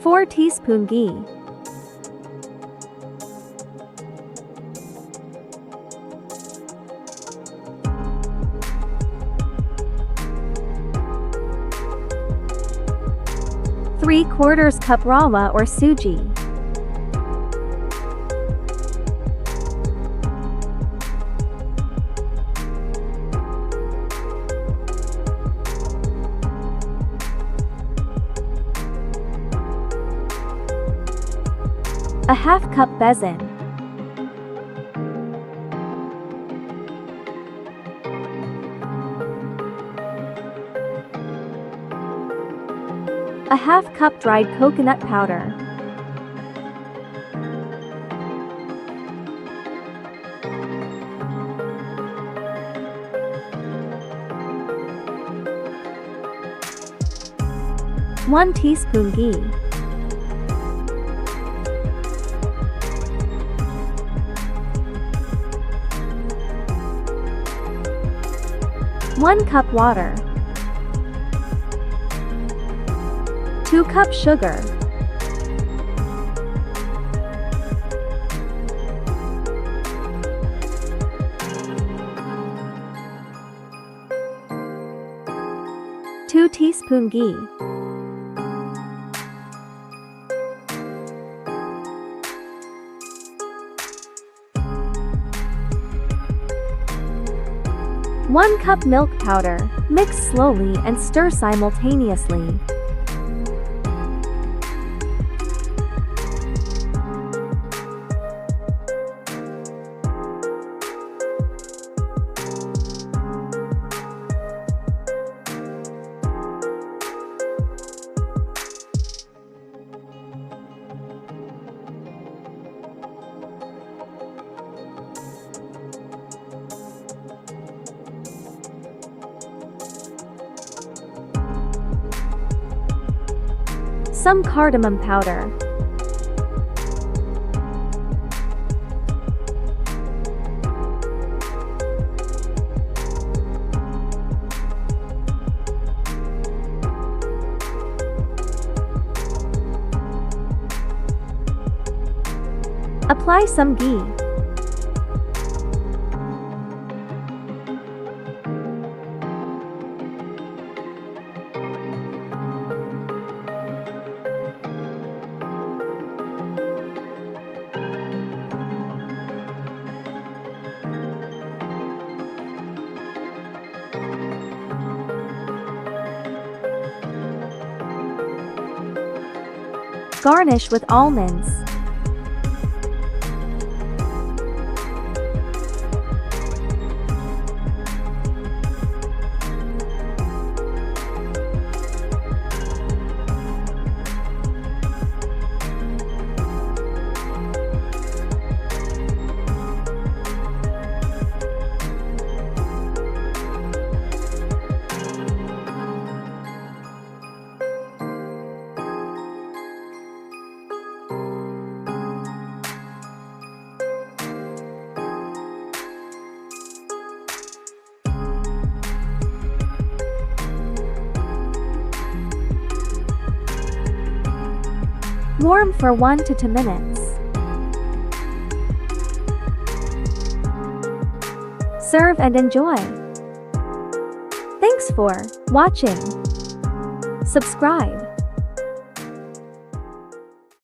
4 teaspoon ghee. 3/4 cup Rawa or Sooji. 1/2 cup Besan. 1/2 cup dried coconut powder. 1 teaspoon ghee. 1 cup water. 2 cups sugar. 2 teaspoon ghee. 1 cup milk powder. Mix slowly and stir simultaneously. Some cardamom powder. Apply some ghee. Garnish with almonds. Warm for 1 to 2 minutes. Serve and enjoy. Thanks for watching. Subscribe.